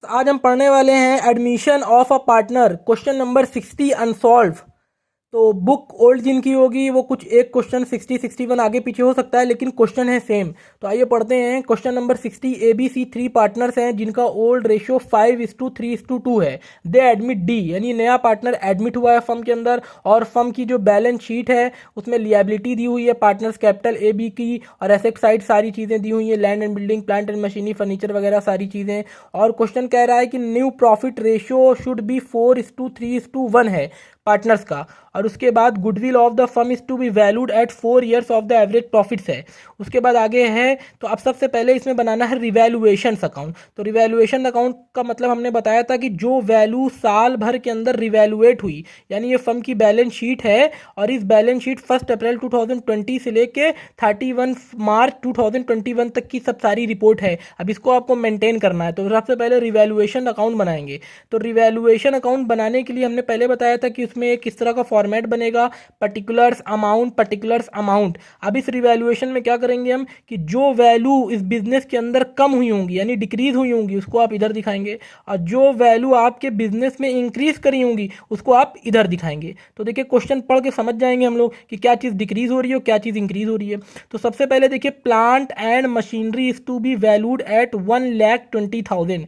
आज हम पढ़ने वाले हैं admission of a partner question number 60 unsolved. तो बुक ओल्ड जिनकी होगी वो कुछ एक क्वेश्चन 60-61 आगे पीछे हो सकता है, लेकिन क्वेश्चन है सेम। तो आइए पढ़ते हैं क्वेश्चन नंबर 60। ABC 3 पार्टनर्स हैं जिनका ओल्ड रेशियो 5:3:2 है। दे एडमिट डी, यानी नया पार्टनर एडमिट हुआ है फर्म के अंदर, और फर्म की जो बैलेंस शीट है उसमें लिएबिलिटी दी हुई है, पार्टनर्स कैपिटल AB की, और एसेट साइड सारी चीज़ें दी हुई है, land and building, plant and machinery, furniture वगैरह सारी चीज़ें। और क्वेश्चन कह रहा है कि new profit ratio should be 4:3:1 है पार्टनर्स का। और उसके बाद goodwill of the firm is to be valued at 4 years of the average profits है। उसके बाद आगे है, तो अब सबसे पहले इसमें बनाना है रिवैल्यूएशन अकाउंट। तो रिवैल्यूएशन अकाउंट का मतलब हमने बताया था कि जो वैल्यू साल भर के अंदर रिवैल्यूएट हुई, यानी ये फर्म की बैलेंस शीट है, और इस बैलेंस शीट 1 अप्रैल 2020 से लेके 31 मार्च 2021 तक की सब सारी रिपोर्ट है। अब इसको आपको मेंटेन करना है, तो सबसे पहले रिवैल्यूएशन अकाउंट बनाएंगे। तो रिवैल्यूएशन अकाउंट बनाने के लिए हमने पहले बताया था कि उसमें किस तरह का फॉर्मेट बनेगा, पर्टिकुलर्स अमाउंट। अब इस रिवैल्यूएशन में क्या करेंगे हम कि जो वैल्यू इस बिजनेस के अंदर कम हुई होंगी यानी डिक्रीज हुई होंगी उसको आप इधर दिखाएंगे, और जो वैल्यू आपके बिजनेस में इंक्रीज करी होंगी उसको आप इधर दिखाएंगे। तो देखिए क्वेश्चन पढ़ के समझ जाएंगे हम लोग कि क्या चीज़ डिक्रीज हो रही है और क्या चीज़ इंक्रीज हो रही है। तो सबसे पहले देखिए, plant and machinery is to be valued at 1,20,000।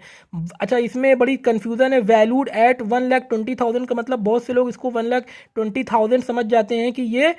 अच्छा, इसमें बड़ी कंफ्यूजन है। वैल्यूड एट 1,20,000 का मतलब बहुत से लोग इसको 1,20,000 समझ जाते हैं कि ये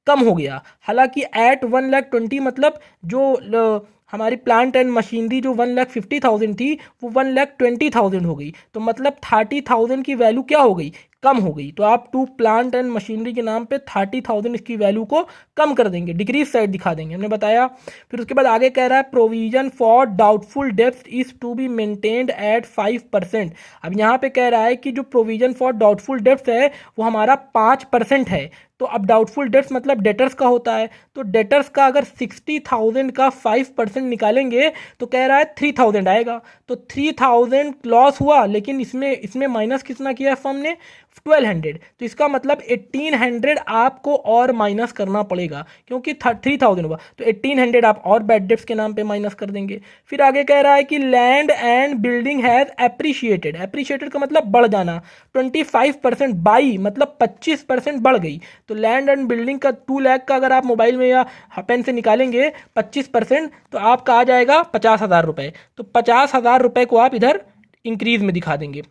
कम हो गया। हालांकि एट 1,20,000 मतलब जो हमारी प्लांट एंड मशीनरी जो 1,50,000 थी वो 1,20,000 हो गई। तो मतलब 30,000 की वैल्यू क्या हो गई, कम हो गई। तो आप टू प्लांट एंड मशीनरी के नाम पे 30,000 इसकी वैल्यू को कम कर देंगे, डिक्रीज साइड दिखा देंगे, हमने बताया। फिर उसके बाद आगे कह रहा है provision for doubtful debts is to be maintained at 5%। अब यहाँ पे कह रहा है कि जो प्रोविजन फॉर डाउटफुल डेब्ट्स है वो हमारा 5% है। तो अब डाउटफुल डेट्स मतलब डेटर्स का होता है, तो डेटर्स का अगर 60,000 का 5% निकालेंगे तो कह रहा है 3,000 आएगा। तो 3,000 लॉस हुआ, लेकिन इसमें माइनस कितना किया है फर्म ने, 1,200। तो इसका मतलब 1,800 आपको और माइनस करना पड़ेगा, क्योंकि 3,000 हुआ तो 1,800 आप और बैड डेट्स के नाम पे माइनस कर देंगे। फिर आगे कह रहा है कि land and building has appreciated का मतलब बढ़ जाना, 25% बाई मतलब 25% बढ़ गई। तो लैंड एंड बिल्डिंग का 2 लाख का अगर आप मोबाइल में या पेन से निकालेंगे 25%, तो आपका आ जाएगा 50,000 रुपये। तो 50,000 रुपये को आप इधर इंक्रीज में दिखा देंगे।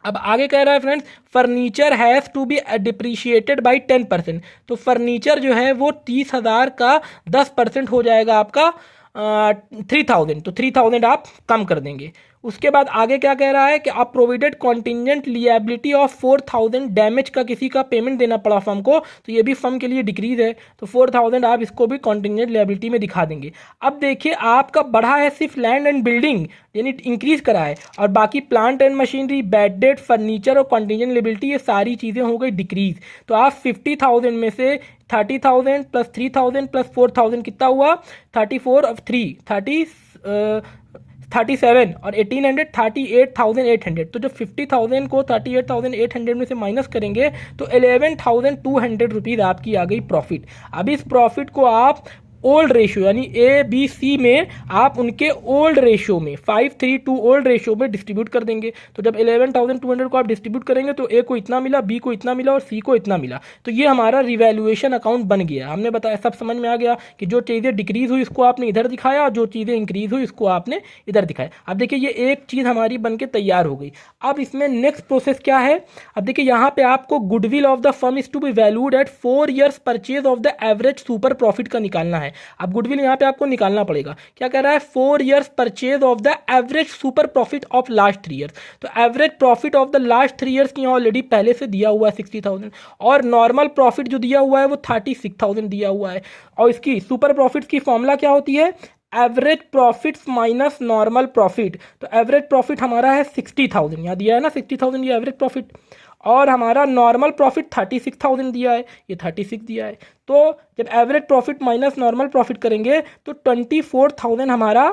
अब आगे कह रहा है friends, furniture has to be depreciated by 10%। तो फर्नीचर जो है वो 30,000 का 10% हो जाएगा आपका 3,000। तो 3,000 आप कम कर देंगे। उसके बाद आगे क्या कह रहा है कि आप provided contingent liability of 4,000 damage का किसी का पेमेंट देना पड़ा फर्म को, तो ये भी फर्म के लिए डिक्रीज है। तो 4,000 आप इसको भी कॉन्टिजेंट लिएबिलिटी में दिखा देंगे। अब देखिए आपका बढ़ा है सिर्फ लैंड एंड बिल्डिंग, यानी इंक्रीज करा है, और बाकी plant and machinery, bad debt, furniture और कॉन्टिजेंट लिएबिलिटी ये सारी चीज़ें हो गई डिक्रीज। तो आप 50,000 में से 30,000 प्लस 3,000 प्लस 4,000 कितना हुआ, 34 और 3 37 और 1,800 38,800। तो जब 50,000 को 38,800 में से माइनस करेंगे तो 11,200 रुपीज़ आपकी आ गई प्रॉफिट। अब इस प्रॉफिट को आप ओल्ड रेशियो यानी ABC में आप उनके ओल्ड रेशियो में 5:3:2 ओल्ड रेशियो में डिस्ट्रीब्यूट कर देंगे। तो जब 11,200 को आप डिस्ट्रीब्यूट करेंगे तो A को इतना मिला, B को इतना मिला और C को इतना मिला। तो ये हमारा रिवैल्यूएशन अकाउंट बन गया। हमने बताया, सब समझ में आ गया कि जो चीज़ें डिक्रीज हुई इसको आपने इधर दिखाया और जो चीज़ें इंक्रीज हुई इसको आपने इधर दिखाया। अब देखिए ये एक चीज़ हमारी बन के तैयार हो गई। अब इसमें नेक्स्ट प्रोसेस क्या है, अब देखिए यहाँ पे आपको goodwill of the firm is to be valued at 4 years purchase of the average super profit का निकालना है। अब गुडविल यहां पे आपको निकालना पड़ेगा। क्या कह रहा है, 4 years purchase of the average super profit of last 3 years। तो average profit of the last 3 years की ऑलरेडी पहले से दिया हुआ है 60,000, और नॉर्मल प्रॉफिट जो दिया हुआ है वो 36,000 दिया हुआ है। और इसकी सुपर प्रॉफिट की फॉर्मूला क्या होती है, average profits minus normal profit. तो एवरेज प्रॉफिट हमारा है 60,000, यहाँ दिया है ना 60,000 ये एवरेज प्रॉफिट, और हमारा नॉर्मल प्रॉफिट 36,000 दिया है, ये 36 दिया है। तो जब average profit minus normal profit करेंगे तो 24,000 हमारा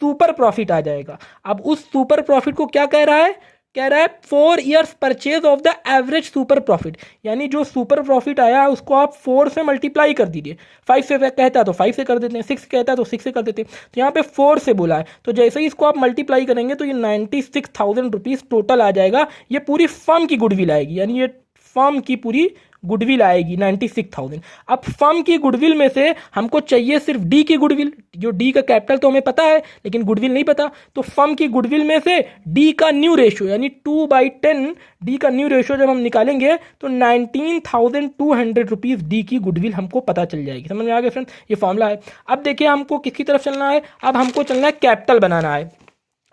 सुपर प्रॉफिट आ जाएगा। अब उस सुपर प्रॉफिट को क्या कह रहा है कह रहा है 4 years purchase of the average super profit, यानी जो सुपर प्रॉफिट आया है उसको आप 4 से मल्टीप्लाई कर दीजिए। 5 से कहता है तो 5 से कर देते हैं, 6 कहता है तो 6 से कर देते हैं, तो यहाँ पे 4 से बोला है, तो जैसे ही इसको आप मल्टीप्लाई करेंगे तो ये 96,000 रुपीज़ टोटल आ जाएगा। ये पूरी फर्म की गुडविल आएगी, यानी ये फर्म की पूरी गुडविल आएगी 96,000। अब फर्म की गुडविल में से हमको चाहिए सिर्फ डी की गुडविल, जो डी का कैपिटल तो हमें पता है लेकिन गुडविल नहीं पता, तो फर्म की गुडविल में से डी का न्यू रेशियो यानी 2/10 डी का न्यू रेशियो जब हम निकालेंगे तो 19,200 रुपीज़ डी की गुडविल हमको पता चल जाएगी। समझ में आ गया फ्रेंड, ये फॉर्मूला है। अब देखिए हमको किसकी तरफ चलना है, अब हमको चलना है कैपिटल बनाना है।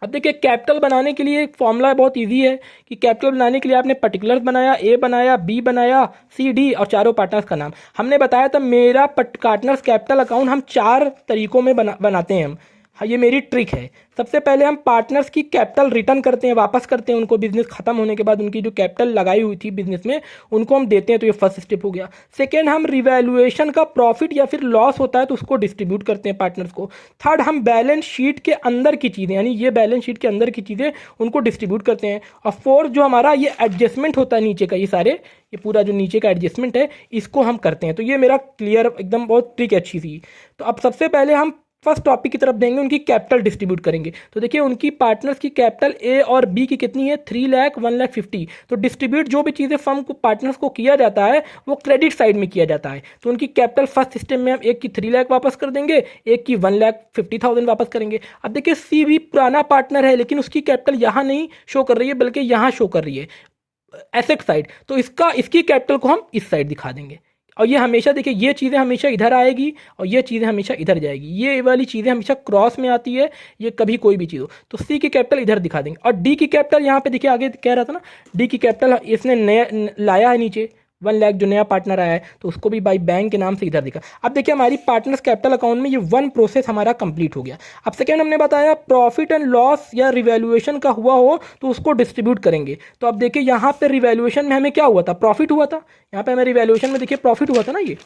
अब देखिए कैपिटल बनाने के लिए एक फॉर्मूला बहुत इजी है कि कैपिटल बनाने के लिए आपने पर्टिकुलर्स बनाया, ए बनाया, बी बनाया, सी, डी और चारों पार्टनर्स का नाम। हमने बताया था मेरा पार्टनर्स कैपिटल अकाउंट हम 4 तरीकों में बनाते हैं हम। हाँ, ये मेरी ट्रिक है। सबसे पहले हम पार्टनर्स की कैपिटल रिटर्न करते हैं, वापस करते हैं उनको, बिजनेस खत्म होने के बाद उनकी जो कैपिटल लगाई हुई थी बिजनेस में उनको हम देते हैं, तो ये फर्स्ट स्टेप हो गया। सेकेंड, हम रिवैल्यूएशन का प्रॉफिट या फिर लॉस होता है तो उसको डिस्ट्रीब्यूट करते हैं पार्टनर्स को। थर्ड, हम बैलेंस शीट के अंदर की चीज़ें यानी ये बैलेंस शीट के अंदर की चीज़ें उनको डिस्ट्रीब्यूट करते हैं। और फोर्थ, जो हमारा ये एडजस्टमेंट होता है नीचे का, ये सारे ये पूरा जो नीचे का एडजस्टमेंट है इसको हम करते हैं। तो ये मेरा क्लियर एकदम बहुत ट्रिक अच्छी थी। तो अब सबसे पहले हम फर्स्ट टॉपिक की तरफ देंगे, उनकी कैपिटल डिस्ट्रीब्यूट करेंगे। तो देखिए उनकी पार्टनर्स की कैपिटल ए और बी की कितनी है, 3 लाख 1,50,000। तो डिस्ट्रीब्यूट जो भी चीज़ें फर्म को पार्टनर्स को किया जाता है वो क्रेडिट साइड में किया जाता है। तो उनकी कैपिटल फर्स्ट सिस्टम में हम एक की 3 लाख वापस कर देंगे, एक की 1,50,000 वापस करेंगे। अब देखिए सी भी पुराना पार्टनर है लेकिन उसकी कैपिटल यहाँ नहीं शो कर रही है बल्कि यहाँ शो कर रही है एसेट साइड, तो इसकी कैपिटल को हम इस साइड दिखा देंगे। और ये हमेशा देखिए ये चीज़ें हमेशा इधर आएगी और ये चीज़ें हमेशा इधर जाएगी, ये वाली चीज़ें हमेशा क्रॉस में आती है, ये कभी कोई भी चीज़ हो। तो सी की कैपिटल इधर दिखा देंगे और डी की कैपिटल यहाँ पे देखिए आगे कह रहा था ना, डी की कैपिटल इसने नया लाया है नीचे 1 लाख, जो नया पार्टनर आया है तो उसको भी बाई बैंक के नाम से इधर दिखा। अब देखिए हमारी पार्टनर्स कैपिटल अकाउंट में ये 1 प्रोसेस हमारा कंप्लीट हो गया। अब सेकेंड हमने बताया प्रॉफिट एंड लॉस या रिवैल्यूएशन का हुआ हो तो उसको डिस्ट्रीब्यूट करेंगे। तो अब देखिए यहाँ पे रिवैल्यूएशन में हमें क्या हुआ था, प्रॉफिट हुआ था। यहाँ पे हमें रिवैल्यूएशन में देखिए प्रॉफिट हुआ था ना, ये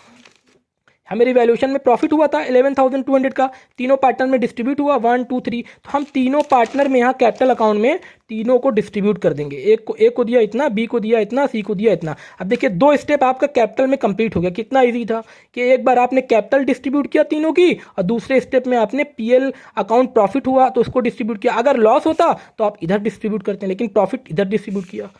हमें रिवैल्यूएशन में प्रॉफिट हुआ था 11,200 का, तीनों पार्टनर में डिस्ट्रीब्यूट हुआ 1 2 3। तो हम तीनों पार्टनर में यहाँ कैपिटल अकाउंट में तीनों को डिस्ट्रीब्यूट कर देंगे, एक को दिया इतना, बी को दिया इतना, सी को दिया इतना। अब देखिए 2 स्टेप आपका कैपिटल में कंप्लीट हो गया। कितना इजी था कि एक बार आपने कैपिटल डिस्ट्रीब्यूट किया तीनों की और दूसरे स्टेप में आपने पीएल अकाउंट प्रॉफिट हुआ तो उसको डिस्ट्रीब्यूट किया। अगर लॉस होता तो आप इधर डिस्ट्रीब्यूट करते हैं लेकिन प्रॉफिट इधर डिस्ट्रीब्यूट किया।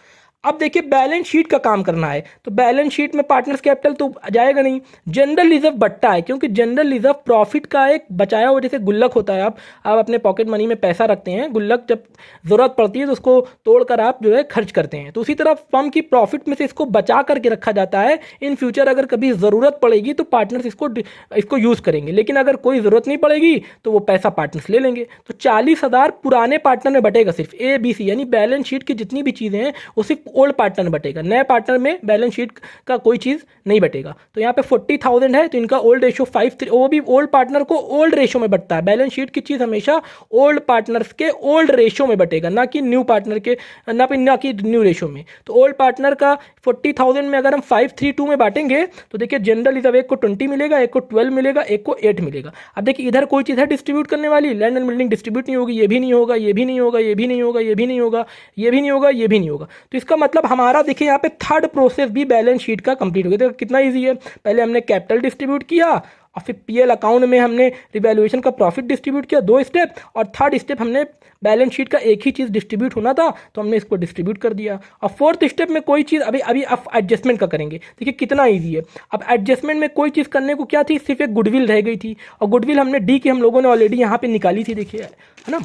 अब देखिए बैलेंस शीट का काम करना है, तो बैलेंस शीट में पार्टनर्स कैपिटल तो जाएगा नहीं, जनरल रिजर्व बट्टा है, क्योंकि जनरल रिजर्व प्रॉफिट का एक बचाया हुआ जैसे गुल्लक होता है। आप अपने पॉकेट मनी में पैसा रखते हैं, गुल्लक जब ज़रूरत पड़ती है तो उसको तोड़कर आप जो है खर्च करते हैं। तो उसी तरह फर्म की प्रॉफिट में से इसको बचा करके रखा जाता है, इन फ्यूचर अगर कभी ज़रूरत पड़ेगी तो पार्टनर्स इसको यूज़ करेंगे, लेकिन अगर कोई ज़रूरत नहीं पड़ेगी तो वो पैसा पार्टनर्स ले लेंगे। तो 40,000 पुराने पार्टनर में बटेगा, सिर्फ ए बी सी, यानी बैलेंस शीट की जितनी भी चीज़ें हैं वो सिर्फ ओल्ड पार्टनर में बटेगा, नए पार्टनर में बैलेंस शीट का कोई चीज़ नहीं बटेगा। तो यहाँ पे 40,000 है तो इनका ओल्ड रेशो 5, वो भी ओल्ड पार्टनर को ओल्ड रेशो में बटता है। बैलेंस शीट की चीज़ हमेशा ओल्ड पार्टनर्स के ओल्ड रेशो में बटेगा, ना कि न्यू पार्टनर के ना कि न्यू रेशो में। तो ओल्ड पार्टनर का 40,000 में अगर हम 532 में बांटेंगे तो देखिए जनरल रिजर्व एक को 20 मिलेगा, एक को 12 मिलेगा, एक को 8 मिलेगा। अब देखिए इधर कोई चीज़ है डिस्ट्रीब्यूट करने वाली, लैंड एंड बिल्डिंग डिस्ट्रीब्यूट नहीं होगी, ये भी नहीं होगा, ये भी नहीं होगा, ये भी नहीं होगा, ये भी नहीं होगा, ये भी नहीं होगा, ये भी नहीं होगा। तो इसका मतलब हमारा देखिए यहाँ पे थर्ड प्रोसेस भी बैलेंस शीट का कंप्लीट हो गया। देखो कितना इजी है, पहले हमने कैपिटल डिस्ट्रीब्यूट किया और फिर पीएल अकाउंट में हमने रिवैल्यूएशन का प्रॉफिट डिस्ट्रीब्यूट किया, 2 स्टेप, और थर्ड स्टेप हमने बैलेंस शीट का एक ही चीज़ डिस्ट्रीब्यूट होना था तो हमने इसको डिस्ट्रीब्यूट कर दिया। और फोर्थ स्टेप में कोई चीज़ अभी अब एडजस्टमेंट का करेंगे। देखिए कितना ईजी है। अब एडजस्टमेंट में कोई चीज़ करने को क्या थी, सिर्फ एक गुडविल रह गई थी और गुडविल हमने डी की हम लोगों ने ऑलरेडी यहाँ पे निकाली थी, देखिए है ना।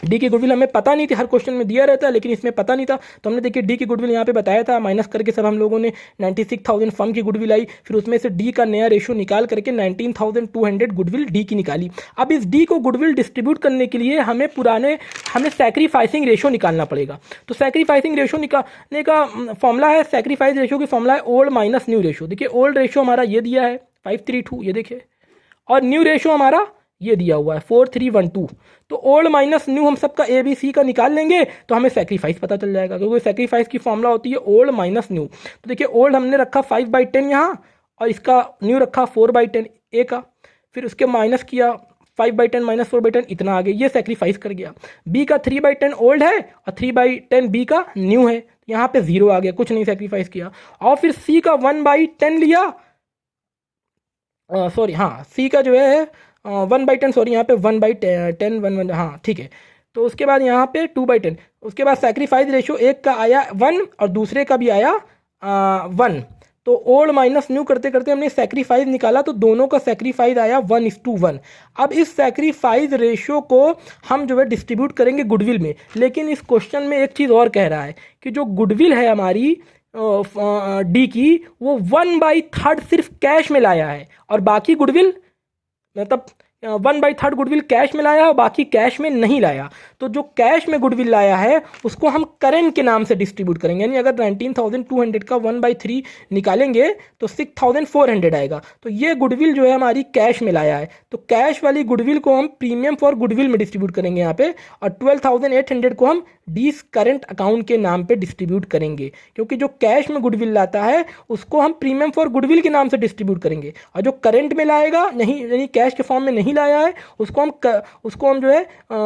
डी की गुडविल हमें पता नहीं थी, हर क्वेश्चन में दिया रहता है लेकिन इसमें पता नहीं था, तो हमने देखिए डी की गुडविल यहाँ पे बताया था, माइनस करके सब हम लोगों ने 96,000 फर्म की गुडविल आई, फिर उसमें से डी का नया रेशो निकाल करके 19,200 गुडविल डी की निकाली। अब इस डी को गुडविल डिस्ट्रीब्यूट करने के लिए हमें सैक्रिफाइसिंग रेशो निकालना पड़ेगा। तो सैक्रिफाइसिंग रेशो निकालने का फॉर्मूला है, सैक्रिफाइस रेशो की फॉर्मूला है ओल्ड माइनस न्यू रेशो। देखिए ओल्ड रेशो हमारा ये दिया है 532, ये देखिए, और न्यू रेशो हमारा ये दिया हुआ है 4312। तो ओल्ड माइनस न्यू हम सबका ए बी सी का निकाल लेंगे तो हमें सैक्रिफाइस पता चल जाएगा, क्योंकि सैक्रिफाइस की फॉर्मूला होती है ओल्ड माइनस न्यू। तो देखिए ओल्ड हमने रखा 5/10 यहाँ और इसका न्यू रखा 4/10 ए का, फिर उसके माइनस किया 5/10 माइनस 4/10 इतना आ गया, ये सेक्रीफाइस कर गया। बी का 3/10 ओल्ड है और 3/10 बी का न्यू है, यहाँ पे 0 आ गया, कुछ नहीं सेक्रीफाइस किया। और फिर सी का 1/10 लिया, सॉरी हाँ सी का जो है 1/10, सॉरी यहाँ पे 1/10 1 हाँ ठीक है। तो उसके बाद यहाँ पे 2/10, उसके बाद सेक्रीफाइस रेशियो एक का आया 1 और दूसरे का भी आया 1। तो ओल्ड माइनस न्यू करते करते हमने सेक्रीफाइस निकाला, तो दोनों का सेक्रीफाइस आया 1:1। अब इस सेक्रीफाइस रेशियो को हम जो है डिस्ट्रीब्यूट करेंगे गुडविल में। लेकिन इस क्वेश्चन में एक चीज़ और कह रहा है कि जो गुडविल है हमारी डी की, वो 1/3 सिर्फ कैश में लाया है और बाकी गुडविल मतलब 1/3 गुडविल कैश में लाया और बाकी कैश में नहीं लाया। तो जो कैश में गुडविल लाया है उसको हम करेंट के नाम से डिस्ट्रीब्यूट करेंगे, यानी अगर 19,200 का 1/3 निकालेंगे तो 6,400 आएगा। तो ये गुडविल जो है हमारी कैश में लाया है, तो कैश वाली गुडविल को हम प्रीमियम फॉर गुडविल में डिस्ट्रीब्यूट करेंगे यहाँ पे, और 12,800 को हम डीस करेंट अकाउंट के नाम पे डिस्ट्रीब्यूट करेंगे, क्योंकि जो कैश में गुडविल लाता है उसको हम प्रीमियम फॉर गुडविल के नाम से डिस्ट्रीब्यूट करेंगे, और जो करेंट में लाएगा नहीं, यानी कैश के फॉर्म में नहीं लाया है, उसको हम जो है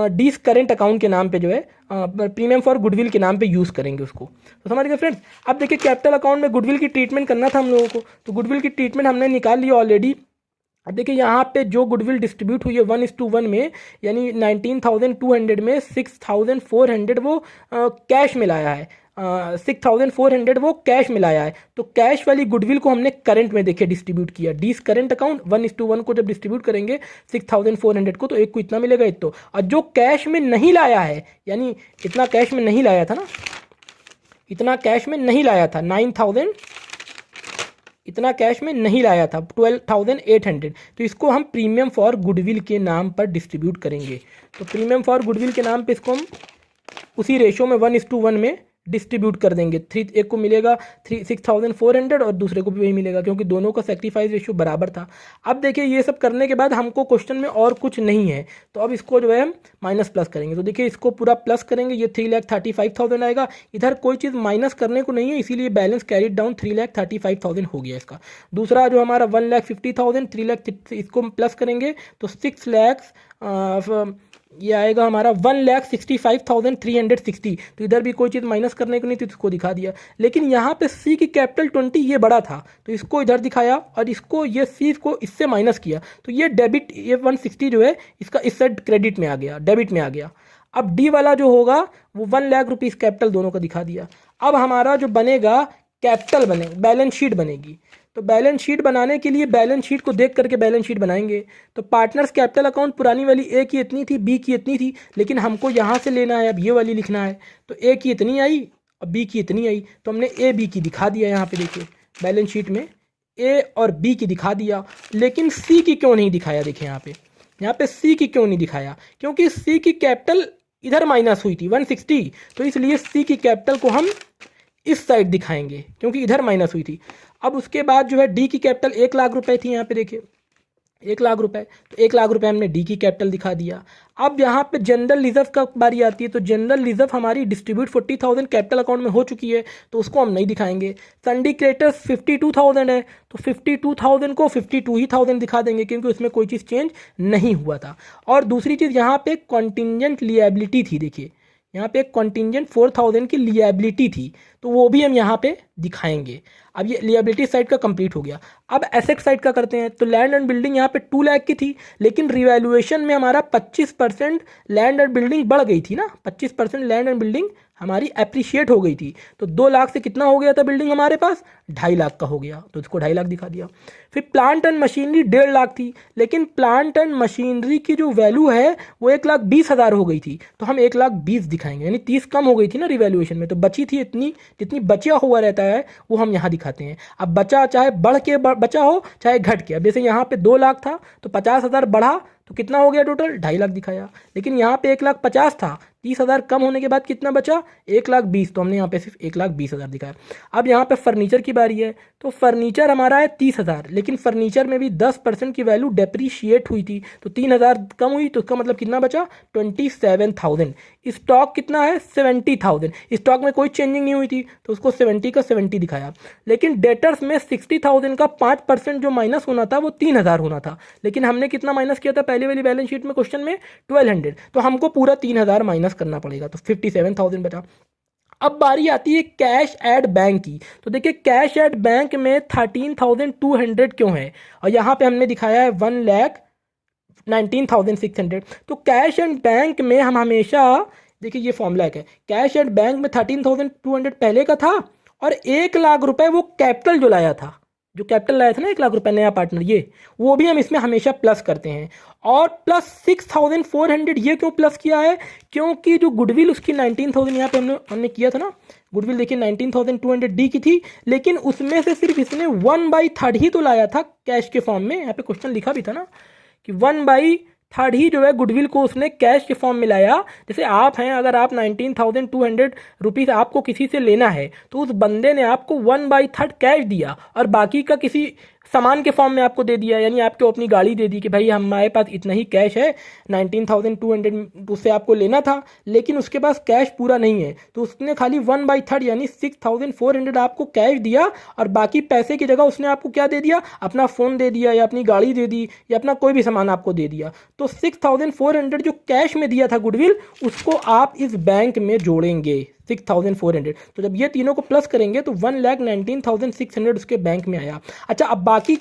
डीस करेंट अकाउंट के नाम पे जो है प्रीमियम फॉर गुडविल के नाम पे यूज़ करेंगे उसको। तो समझ गए फ्रेंड्स। अब देखिए कैपिटल अकाउंट में गुडविल की ट्रीटमेंट करना था हम लोगों को, तो गुडविल की ट्रीटमेंट हमने निकाल ली ऑलरेडी। अब देखिए यहाँ पे जो गुडविल डिस्ट्रीब्यूट हुई है 1:1 में, यानी 19,200 में 6,400 वो कैश में लाया है, 6,400 वो कैश में लाया है। तो कैश वाली गुडविल को हमने करंट में देखिए डिस्ट्रीब्यूट किया, डीस करंट अकाउंट 1:1 को जब डिस्ट्रीब्यूट करेंगे 6,400 को, तो एक को इतना मिलेगा एक तो, और जो कैश में नहीं लाया है, यानी इतना कैश में नहीं लाया था ना, इतना कैश में नहीं लाया था 9,000, इतना कैश में नहीं लाया था 12,800, तो इसको हम प्रीमियम फॉर गुडविल के नाम पर डिस्ट्रीब्यूट करेंगे। तो प्रीमियम फॉर गुडविल के नाम पे इसको हम उसी रेशियो में 1:1 में डिस्ट्रीब्यूट कर देंगे। एक को मिलेगा 6,400 और दूसरे को भी वही मिलेगा, क्योंकि दोनों का सेक्रीफाइस रेशियो बराबर था। अब देखिए ये सब करने के बाद हमको क्वेश्चन में और कुछ नहीं है, तो अब इसको जो है हम माइनस प्लस करेंगे। तो देखिए इसको पूरा प्लस करेंगे, ये 3,35,000 आएगा। इधर कोई चीज़ माइनस करने को नहीं है, इसीलिए बैलेंस कैरिड डाउन 3,35,000 हो गया इसका। दूसरा जो हमारा 1,50,000, 3 लाख इसको हम प्लस करेंगे तो 6 लाख ये आएगा हमारा 1,65,360। तो इधर भी कोई चीज़ माइनस करने को नहीं थी, तो इसको दिखा दिया। लेकिन यहाँ पे सी की कैपिटल 20 ये बड़ा था, तो इसको इधर दिखाया, और इसको ये सी को इससे माइनस किया, तो ये डेबिट, ये 160 जो है इसका इस साइड क्रेडिट में आ गया, डेबिट में आ गया। अब डी वाला जो होगा वो 1 लाख रुपीज़ कैपिटल दोनों का दिखा दिया। अब हमारा जो बनेगा कैपिटल बनेगा, बैलेंस शीट बनेगी। तो बैलेंस शीट बनाने के लिए बैलेंस शीट को देख करके बैलेंस शीट बनाएंगे। तो पार्टनर्स कैपिटल अकाउंट पुरानी वाली ए की इतनी थी, बी की इतनी थी, लेकिन हमको यहाँ से लेना है, अब ये वाली लिखना है। तो ए की इतनी आई और बी की इतनी आई, तो हमने ए बी की दिखा दिया यहाँ पे, देखिए बैलेंस शीट में ए और बी की दिखा दिया। लेकिन सी की क्यों नहीं दिखाया, देखिए यहाँ पे सी की क्यों नहीं दिखाया, क्योंकि सी की कैपिटल इधर माइनस हुई थी 160, तो इसलिए सी की कैपिटल को हम इस साइड दिखाएंगे, क्योंकि इधर माइनस हुई थी। अब उसके बाद जो है डी की कैपिटल 1 लाख रुपए थी, यहाँ पे देखिए 1 लाख रुपए, तो 1 लाख रुपए हमने डी की कैपिटल दिखा दिया। अब यहाँ पे जनरल रिजर्व का बारी आती है, तो जनरल रिजर्व हमारी डिस्ट्रीब्यूट 40,000 कैपिटल अकाउंट में हो चुकी है, तो उसको हम नहीं दिखाएंगे। सन्डी क्रेडिटर्स 52,000 है, तो 52,000 को 52,000 दिखा देंगे, क्योंकि उसमें कोई चीज़ चेंज नहीं हुआ था। और दूसरी चीज़ यहाँ पे कॉन्टिजेंट लिएबिलिटी थी, देखिए यहाँ पे एक कॉन्टिजेंट 4,000 की लिएबिलिटी थी, तो वो भी हम यहाँ पे दिखाएंगे। अब ये लिएबिलिटी साइड का कंप्लीट हो गया। अब एसेट साइड का करते हैं। तो लैंड एंड बिल्डिंग यहाँ पे 2 लाख की थी, लेकिन रिवैल्यूएशन में हमारा 25% लैंड एंड बिल्डिंग बढ़ गई थी ना, 25% लैंड एंड बिल्डिंग हमारी एप्रिशिएट हो गई थी। तो 2 लाख से कितना हो गया था बिल्डिंग हमारे पास, 2.5 लाख का हो गया, तो इसको 2.5 लाख दिखा दिया। फिर प्लांट एंड मशीनरी 1.5 लाख थी, लेकिन प्लांट एंड मशीनरी की जो वैल्यू है वो 1,20,000 हो गई थी, तो हम 1,20,000 दिखाएंगे, यानी 30 कम हो गई थी ना रिवैल्यूएशन में, तो बची थी इतनी, जितनी बचा हुआ रहता है वो हम यहाँ दिखाते हैं। अब बचा चाहे बढ़ के बचा हो चाहे घट के, अब जैसे यहाँ पे 2 लाख था तो 50,000 बढ़ा तो कितना हो गया टोटल, 2.5 लाख दिखाया। लेकिन यहाँ पे 1,50,000 था, 30,000 कम होने के बाद कितना बचा, 1,20,000, तो हमने यहाँ पे सिर्फ 1,20,000 दिखाया। अब यहाँ पे फर्नीचर की बारी है, तो फर्नीचर हमारा है 30,000, लेकिन फर्नीचर में भी 10% की वैल्यू डेप्रीशिएट हुई थी, तो 3,000 कम हुई, तो इसका मतलब कितना बचा, 27,000। स्टॉक कितना है, 70,000, स्टॉक में कोई चेंजिंग नहीं हुई थी, तो उसको 70 का 70 दिखाया। लेकिन डेटर्स में 60,000 का 5% जो माइनस होना था वो 3,000 होना था, लेकिन हमने कितना माइनस किया था पहले वाली बैलेंस शीट में क्वेश्चन में 1200, तो हमको पूरा 3000 माइनस करना पड़ेगा, तो 57,000 बचा। अब बारी आती है कैश एट बैंक की। तो देखिए कैश एट बैंक में 13,200 क्यों है, और यहाँ पे हमने दिखाया है 1,19,600। तो कैश एंड बैंक में हम हमेशा, देखिए ये फॉर्मूला है, कैश एंड बैंक में 13,200 पहले का था, और 1,00,000 रुपए वो कैपिटल जो लाया था, जो कैपिटल लाया था ना 1,00,000 रुपए नया पार्टनर, ये वो भी हम इसमें हमेशा प्लस करते हैं। और प्लस 6,400 ये क्यों प्लस किया है, क्योंकि जो गुडविल उसकी 19,000 यहाँ पे हमने किया था ना, गुडविल देखिए 19,200 डी की थी, लेकिन उसमें से सिर्फ इसने 1/3 ही तो लाया था कैश के फॉर्म में। यहाँ पे क्वेश्चन लिखा भी था ना कि 1/3 ही जो है गुडविल को उसने कैश के फॉर्म में लाया। जैसे आप हैं, अगर आप 19,200 रुपीज़ आपको किसी से लेना है, तो उस बंदे ने आपको 1/3 कैश दिया और बाकी का किसी सामान के फॉर्म में आपको दे दिया, यानी आपको अपनी गाड़ी दे दी कि भाई हमारे पास इतना ही कैश है, 19,200 उससे आपको लेना था, लेकिन उसके पास कैश पूरा नहीं है, तो उसने खाली 1/3 यानी 6,400 आपको कैश दिया, और बाकी पैसे की जगह उसने आपको क्या दे दिया, अपना फ़ोन दे दिया, या अपनी गाड़ी दे दी, या अपना कोई भी सामान आपको दे दिया। तो 6,400 जो कैश में दिया था गुडविल, उसको आप इस बैंक में जोड़ेंगे 6,400। तो जब ये तीनों को प्लस करेंगे तो 1,19,600 उसके बैंक में आया। अच्छा, अब बाकी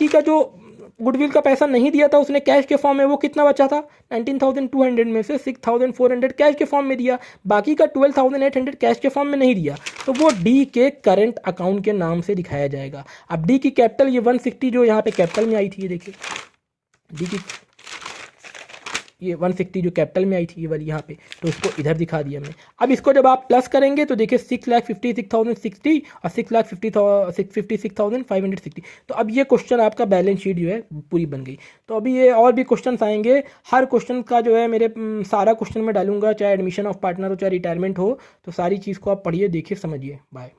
का जो गुडविल का पैसा नहीं दिया था उसने कैश के फॉर्म में, वो कितना बचा था, 19,200 में से 6,400 कैश के फॉर्म में दिया, बाकी का 12,800 कैश के फॉर्म में नहीं दिया, तो वो डी के करंट अकाउंट के नाम से दिखाया जाएगा। अब डी की कैपिटल ये 160 जो यहाँ पे कैपिटल में आई थी, ये देखिए डी की ये 160 जो कैपिटल में आई थी ये वाली यहाँ पे, तो इसको इधर दिखा दिया हमने। अब इसको जब आप प्लस करेंगे तो देखिए 6,56,060 और 6,56,560। तो अब ये क्वेश्चन आपका बैलेंस शीट जो है पूरी बन गई। तो अभी ये और भी क्वेश्चन आएंगे, हर क्वेश्चन का जो है मेरे सारा क्वेश्चन में डालूंगा, चाहे एडमिशन ऑफ पार्टनर हो चाहे रिटायरमेंट हो, तो सारी चीज़ को आप पढ़िए, देखिए, समझिए। बाय।